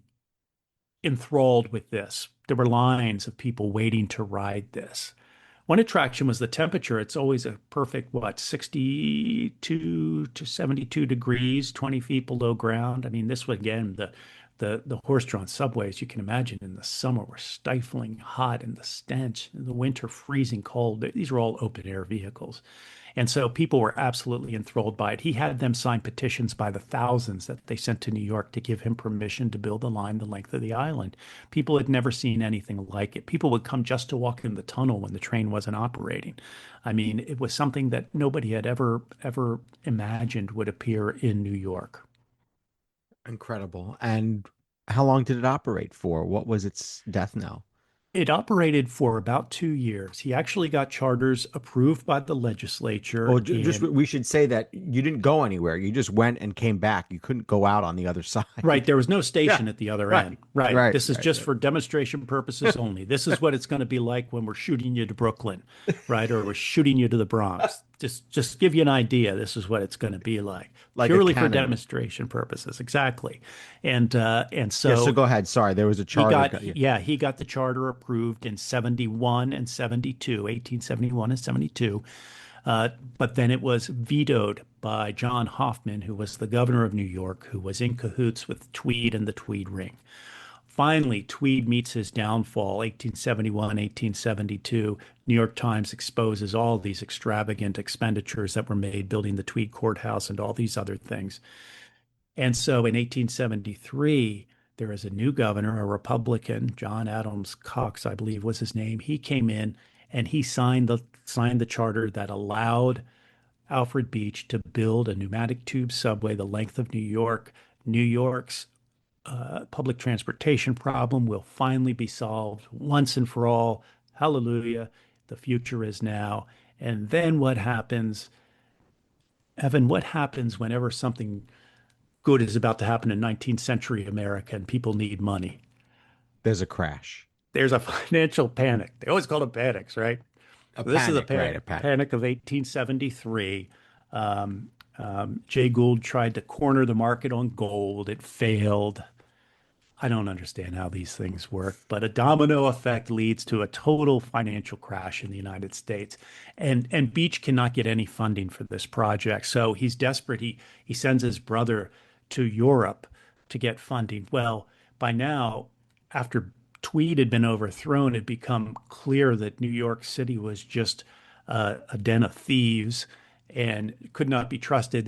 enthralled with this. There were lines of people waiting to ride this. One attraction was the temperature. It's always a perfect, 62 to 72 degrees, 20 feet below ground. I mean, this was again the horse-drawn subways you can imagine in the summer were stifling hot and the stench, in the winter freezing cold. These are all open air vehicles. And so people were absolutely enthralled by it. He had them sign petitions by the thousands that they sent to New York to give him permission to build a line the length of the island. People had never seen anything like it. People would come just to walk in the tunnel when the train wasn't operating. I mean, it was something that nobody had ever imagined would appear in New York. Incredible. And how long did it operate for? What was its death knell? It operated for about 2 years. He actually got charters approved by the Well, legislature just in. we should say that you didn't go anywhere. You just went and came back. You couldn't go out on the other Right, side. there was no Yeah, station at the other end. right, Right, right, this is right, just for demonstration purposes only. This is what it's going to be like when we're shooting you to Brooklyn, right? Or we're shooting you to the right. Bronx. Just give you an idea. This is what it's going to be like, Like a purely for cannon. demonstration purposes. Exactly. And Yeah, so so go ahead. Sorry, there was a he charter. got, Yeah. yeah, he got the charter approved in 71 and 72, 1871 and 72. But then it was vetoed by John Hoffman, who was the governor of New York, who was in cahoots with Tweed and the Tweed Ring. Finally, Tweed meets his downfall, 1871, 1872. New York Times exposes all these extravagant expenditures that were made building the Tweed Courthouse and all these other things. And so in 1873, there is a new governor, a Republican, John Adams Cox, I believe was his name. He came in and he signed the charter that allowed Alfred Beach to build a pneumatic tube subway the length of New York. New York's public transportation problem will finally be solved once and for all. Hallelujah. The future is now. And then what happens, Evan? What happens whenever something good is about to happen in 19th century America and people need money? There's a crash, There's a financial panic. They always call it panics, right? a So this is a panic, right? panic, A panic. panic of 1873. Jay Gould tried to corner the market on gold. It failed. I don't understand how these things work, but a domino effect leads to a total financial crash in the United States. And Beach cannot get any funding for this project. So he's desperate. He sends his brother to Europe to get funding. Well, by now, after Tweed had been overthrown, it had become clear that New York City was just a den of thieves and could not be trusted.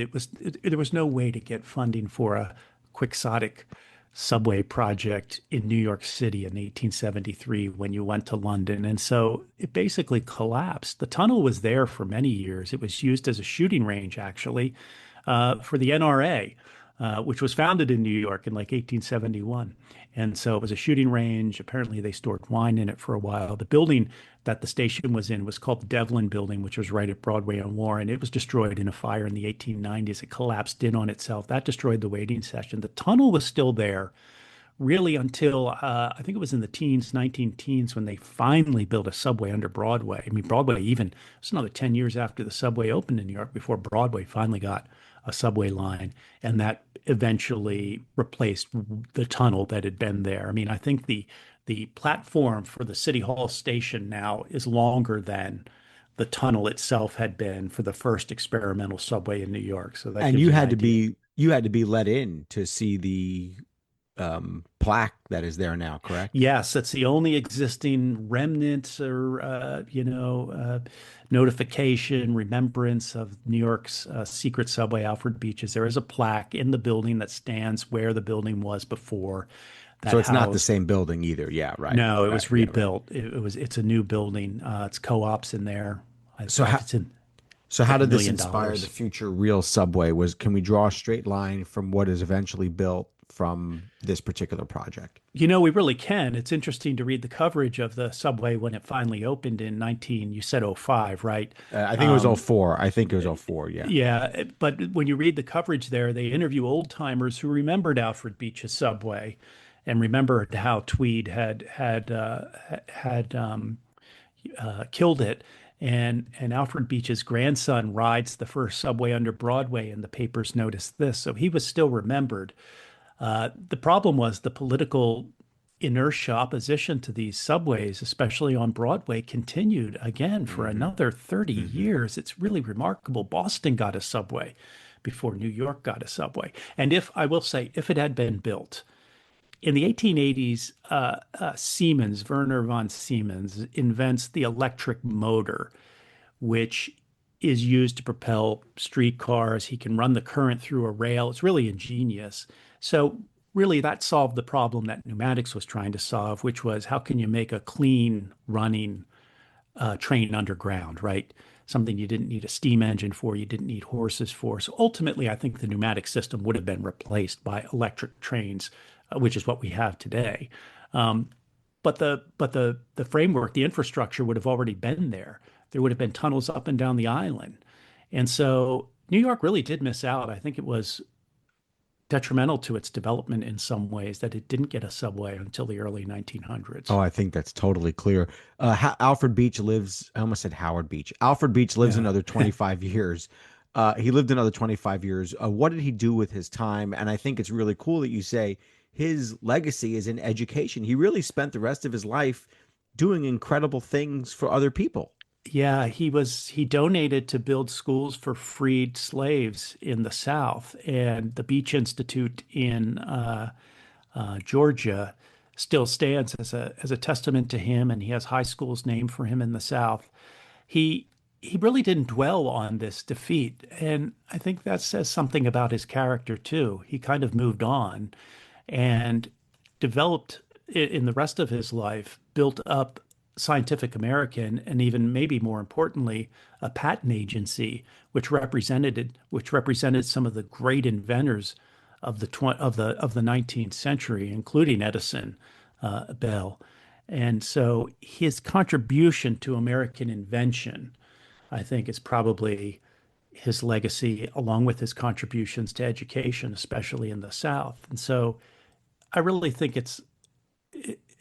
There was no way to get funding for a quixotic subway project in New York City in 1873 when you went to London. And so it basically collapsed. The tunnel was there for many years. It was used as a shooting range, actually, for the NRA, which was founded in New York in like 1871. And so it was a shooting range. Apparently, they stored wine in it for a while. The building that the station was in was called the Devlin Building, which was right at Broadway and Warren. It was destroyed in a fire in the 1890s. It collapsed in on itself. That destroyed the waiting session. The tunnel was still there really until I think it was in the teens, 19 teens, when they finally built a subway under Broadway. I mean, Broadway even, it's another 10 years after the subway opened in New York before Broadway finally got a subway line. And that eventually replaced the tunnel that had been there. I mean, I think the platform for the City Hall station now is longer than the tunnel itself had been for the first experimental subway in New York. So that And gives you you an had to idea. be let in to see the plaque that is there now, correct? Yes, that's the only existing remnant or notification, remembrance of New York's secret subway, Alfred Beach. There is a plaque in the building that stands where the building was before that So it's not the housed. same building either. Yeah, right, No, it right, was yeah, right. rebuilt. It's a new building. It's co-ops in there. I So think how it's in so it's how like a did this million inspire the dollars. future real subway? Was Can we draw a straight line from what is eventually built from this particular project? We really can. It's interesting to read the coverage of the subway when it finally opened in 19, you said '05, right? I think it was Um, '04. I think it was '04. Yeah. yeah, but when you read the coverage there, they interview old timers who remembered Alfred Beach's subway and remembered how Tweed had killed it. And Alfred Beach's grandson rides the first subway under Broadway, and the papers noticed this. So he was still remembered. The problem was the political inertia opposition to these subways, especially on Broadway, continued again for Hmm. another 30 Hmm. years. It's really remarkable. Boston got a subway before New York got a subway. And if I will say, if it had been built in the 1880s, Siemens, Werner von Siemens, invents the electric motor, which is used to propel streetcars. He can run the current through a rail. It's really ingenious. So really that solved the problem that pneumatics was trying to solve, which was how can you make a clean running train underground, right? Something you didn't need a steam engine for, you didn't need horses for. So ultimately, I think the pneumatic system would have been replaced by electric trains, which is what we have today. Um, but the framework, the infrastructure would have already been there. There would have been tunnels up and down the island. And so New York really did miss out. I think it was detrimental to its development in some ways that it didn't get a subway until the early 1900s. Oh, I think that's totally clear. Alfred Beach lives, I almost said Howard Beach. Alfred Beach lives Yeah. another 25 years. He lived another 25 years. What did he do with his time? And I think it's really cool that you say his legacy is in education. He really spent the rest of his life doing incredible things for other people. Yeah, he donated to build schools for freed slaves in the South, and the Beach Institute in Georgia still stands as a testament to him, and he has high schools named for him in the South. He he really didn't dwell on this defeat, and I think that says something about his character too. He kind of moved on and developed in the rest of his life, built up Scientific American, and even maybe more importantly, a patent agency, which represented some of the great inventors of the 19th century, including Edison, Bell. And so his contribution to American invention, I think, is probably his legacy, along with his contributions to education, especially in the South. And so I really think it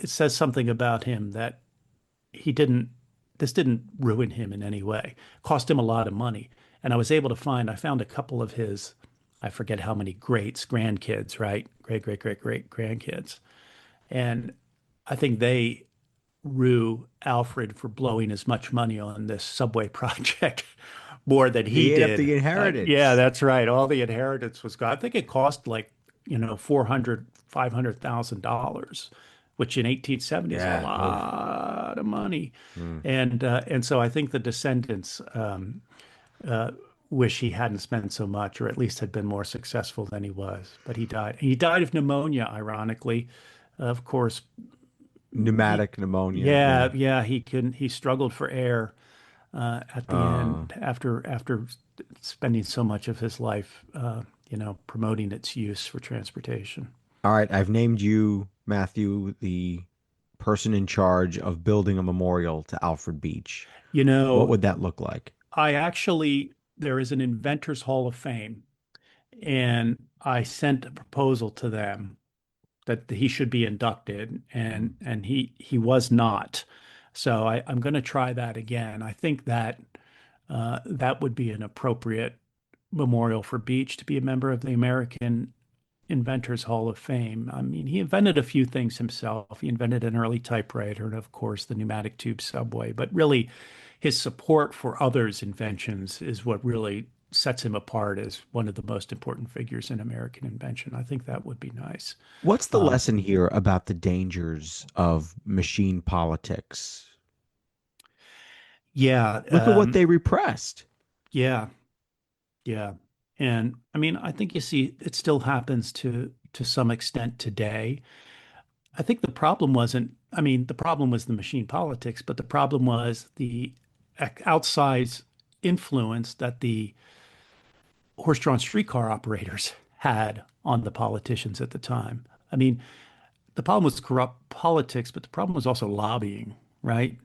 says something about him that he didn't this didn't ruin him in any way. Cost him a lot of money. And I found a couple of his, I forget how many greats, grandkids, right? Great, great, great, great grandkids. And I think they rue Alfred for blowing as much money on this subway project more than he He ate up did. the Yeah, inheritance. that's right. All the inheritance was gone. I think it cost like, 400, $500,000, which in 1870 is a Yeah. Oh. lot of money. Mm. And so I think the descendants uh, wish he hadn't spent so much, or at least had been more successful than he was. But he died. He died of pneumonia, ironically. Of course, he, Pneumatic pneumonia. Yeah. yeah, yeah, he couldn't. He struggled for air at the Uh, end after spending so much of his life, promoting its use for transportation. all right. I've named you, Matthew, the person in charge of building a memorial to Alfred Beach. You What know, would that look like? there is an Inventors Hall of Fame, and I sent a proposal to them that he should be inducted, and he was not. So I'm going to try that again. I think that that would be an appropriate memorial for Beach to be a member of the American Inventors Hall of Fame. I mean, he invented a few things himself. He invented an early typewriter and, of course, the pneumatic tube subway. But really, his support for others' inventions is what really sets him apart as one of the most important figures in American invention. I think that would be nice. What's the Um, lesson here about the dangers of machine politics? yeah, Look at what they repressed. yeah, yeah. And I mean, I think you see it still happens to some extent today. I think the problem was the machine politics, but the problem was the outsized influence that the horse-drawn streetcar operators had on the politicians at the time. I mean, the problem was corrupt politics, but the problem was also lobbying, right?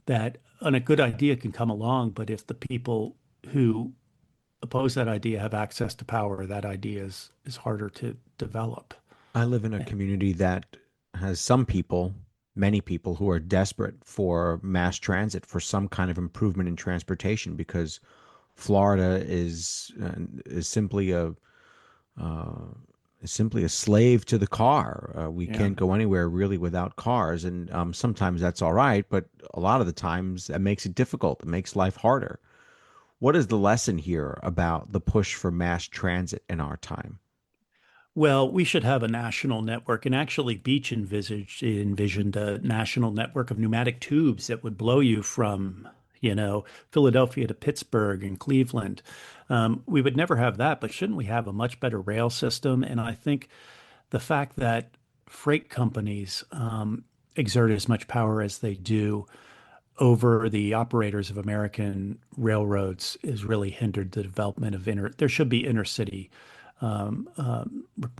That and a good idea can come along, but if the people who oppose that idea have access to power, that idea is harder to develop. I live in a community that has some people, many people who are desperate for mass transit, for some kind of improvement in transportation, because Florida is uh, simply a slave to the car. We Yeah. can't go anywhere really without cars, and sometimes that's all right, but a lot of the times that makes it difficult. It makes life harder. What is the lesson here about the push for mass transit in our time? Well, we should have a national network, and actually, Beach envisioned a national network of pneumatic tubes that would blow you from, Philadelphia to Pittsburgh and Cleveland. We would never have that, but shouldn't we have a much better rail system? And I think the fact that freight companies exert as much power as they do over the operators of American railroads has really hindered the development of there should be intercity um,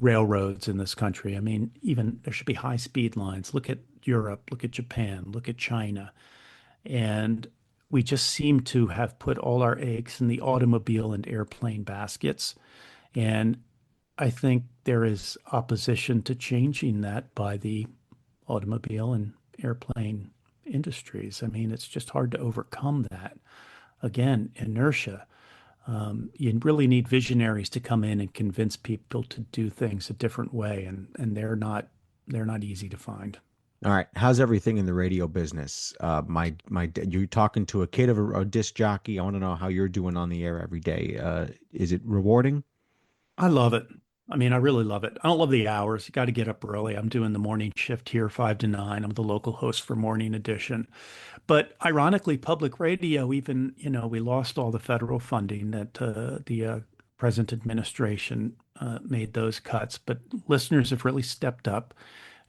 railroads in this country. I mean, even there should be high speed lines. Look at Europe, look at Japan, look at China. And we just seem to have put all our eggs in the automobile and airplane baskets. And I think there is opposition to changing that by the automobile and airplane industries. I mean, it's just hard to overcome that. Again, inertia. You really need visionaries to come in and convince people to do things a different way, and they're not easy to find. All right. How's everything in the radio business? You're talking to a kid of a disc jockey. I want to know how you're doing on the air every day. Is it rewarding? I love it. I mean, I really love it. I don't love the hours. You got to get up early. I'm doing the morning shift here, 5 to 9. I'm the local host for Morning Edition. But ironically, public radio, even, we lost all the federal funding that the present administration made those cuts. But listeners have really stepped up,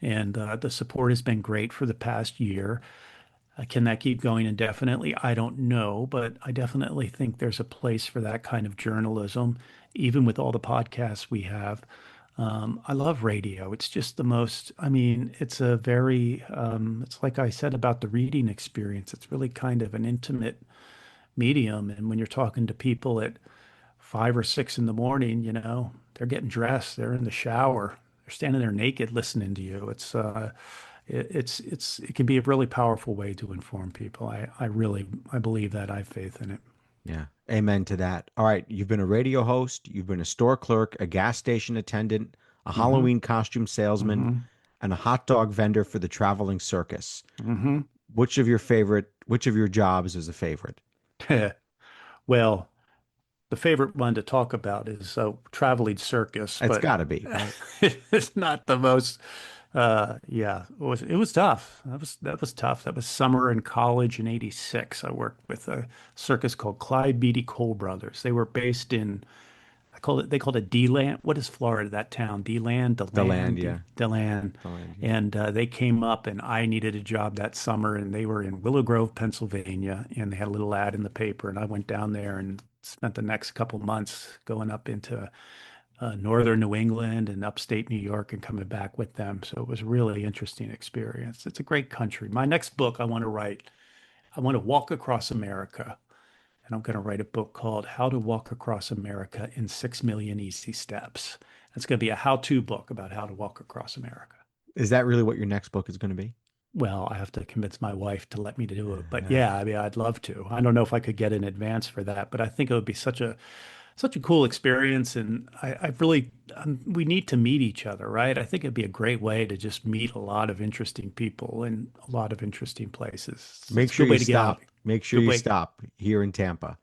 and the support has been great for the past year. Can that keep going indefinitely? I don't know, but I definitely think there's a place for that kind of journalism, even with all the podcasts we have. I love radio. It's just the most, I mean, it's a very, it's like I said about the reading experience. It's really kind of an intimate medium. And when you're talking to people at 5 or 6 in the morning, they're getting dressed, they're in the shower, they're standing there naked listening to you. It can be a really powerful way to inform people. I believe that. I have faith in it. Yeah. Amen to that. All right. You've been a radio host, you've been a store clerk, a gas station attendant, a Hmm. Halloween costume salesman, Hmm. and a hot dog vendor for the traveling circus. Hmm. Which of your jobs is a favorite? Well, the favorite one to talk about is traveling circus, It's but got to be, right? it's not the most. Yeah, it was tough. That was tough. That was summer in college in '86. I worked with a circus called Clyde Beatty Cole Brothers. They were based in, they called it DeLand. What is Florida, that town? DeLand, The land, DeLand, yeah. DeLand. The land, yeah. And they came up, and I needed a job that summer, and they were in Willow Grove, Pennsylvania, and they had a little ad in the paper, and I went down there and spent the next couple months going up into northern New England and upstate New York and coming back with them. So it was a really interesting experience. It's a great country. My next book I want to write, I want to walk across America. And I'm going to write a book called How to Walk Across America in 6 Million Easy Steps. It's going to be a how-to book about how to walk across America. Is that really what your next book is going to be? Well, I have to convince my wife to let me do it. But yeah, I mean, I'd love to. I don't know if I could get in advance for that, but I think it would be such a cool experience. And I really, we need to meet each other, right? I think it'd be a great way to just meet a lot of interesting people in a lot of interesting places. Make It's a sure good you way to get stop. out. Make sure Good you way. stop here in Tampa.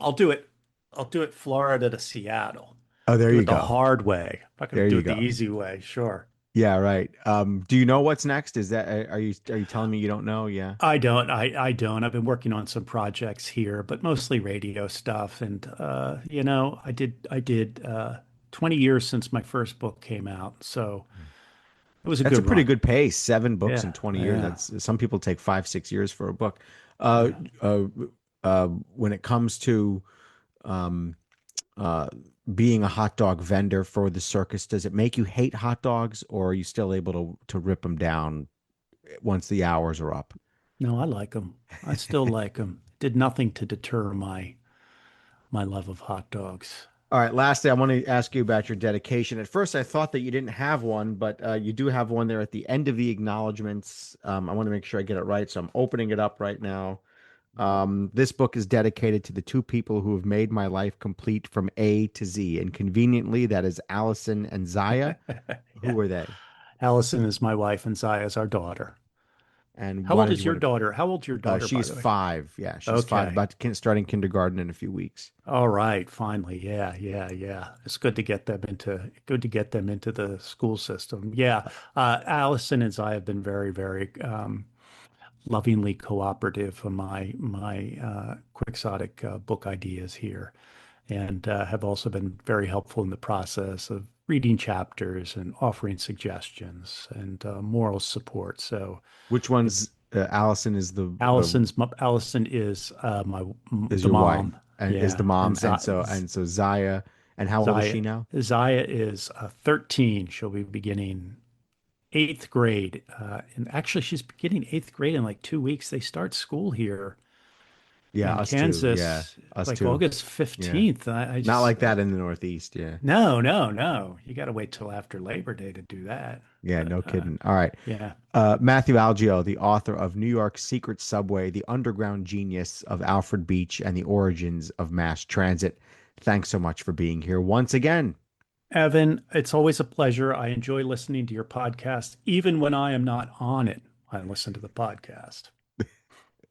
I'll do it. I'll do it Florida to Seattle. Oh, there Do you it the go. hard way. I'm not going There to do you it the go. easy way. Sure. Yeah, right. Do you know what's next? Is that are you telling me you don't know? Yeah. I don't. I don't. I've been working on some projects here, but mostly radio stuff. And I did 20 years since my first book came out, so it was a That's a good pretty run. good pace. 7 books in Yeah. 20 years. Yeah. That's some people take 5, 6 years for a book. Uh, Yeah. uh, when it comes to um, uh, being a hot dog vendor for the circus, does it make you hate hot dogs, or are you still able to rip them down once the hours are up? No, I like them. I still like them. Did nothing to deter my love of hot dogs. All right. Lastly, I want to ask you about your dedication. At first, I thought that you didn't have one, but you do have one there at the end of the acknowledgments. I want to make sure I get it right, so I'm opening it up right now. This book is dedicated to the two people who have made my life complete from A to Z. And conveniently, that is Allison and Zaya. Yeah. Who are they? Allison is my wife and Zaya is our daughter. And How why old did is you your want daughter? How old's your daughter, by she's the way? 5. Yeah, she's 5, Okay. about starting kindergarten in a few weeks. All right, finally. Yeah, yeah, yeah. It's good to get them into the school system. Yeah. Allison and I have been very, very lovingly cooperative on my quixotic book ideas here, and have also been very helpful in the process of reading chapters and offering suggestions and moral support. So Which one's Allison is the Allison is is the your wife mom. and is the Yeah, mom, and and so Zaya And how old is she now? Zaya is 13. She'll be beginning eighth grade. And actually, she's beginning eighth grade in like 2 weeks. They start school here Yeah, in us Kansas, too. Yeah, us like too. August 15th. I Not just, like that in the Northeast. Yeah. no, no, no. You got to wait till after Labor Day to do that. Yeah, But, no kidding. All right. yeah. Matthew Algeo, the author of New York's Secret Subway, The Underground Genius of Alfred Beach, and the Origins of Mass Transit. Thanks so much for being here once again. Evan, it's always a pleasure. I enjoy listening to your podcast. Even when I am not on it, I listen to the podcast.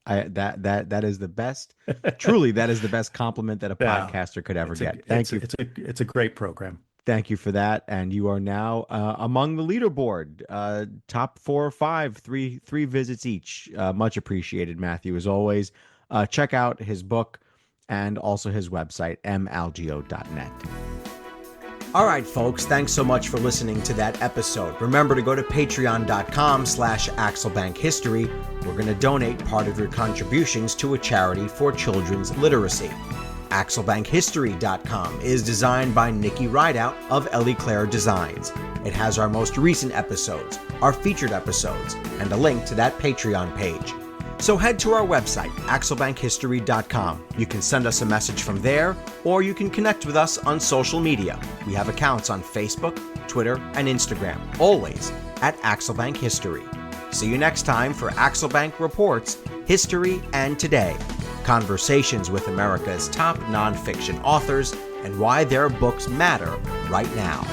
That is the best. Truly, that is the best compliment that a podcaster could ever get. Thank you. It's a great program. Thank you for that. And you are now among the leaderboard, top 4 or 5, three visits each. Much appreciated, Matthew, as always. Check out his book and also his website, malgeo.net. All right, folks, thanks so much for listening to that episode. Remember to go to patreon.com/AxelBankHistory. We're going to donate part of your contributions to a charity for children's literacy. AxelBankHistory.com is designed by Nikki Rideout of Ellie Claire Designs. It has our most recent episodes, our featured episodes, and a link to that Patreon page. So head to our website, AxelBankHistory.com. You can send us a message from there, or you can connect with us on social media. We have accounts on Facebook, Twitter, and Instagram, always at Axelbank History. See you next time for Axelbank Reports, History and Today. Conversations with America's top nonfiction authors and why their books matter right now.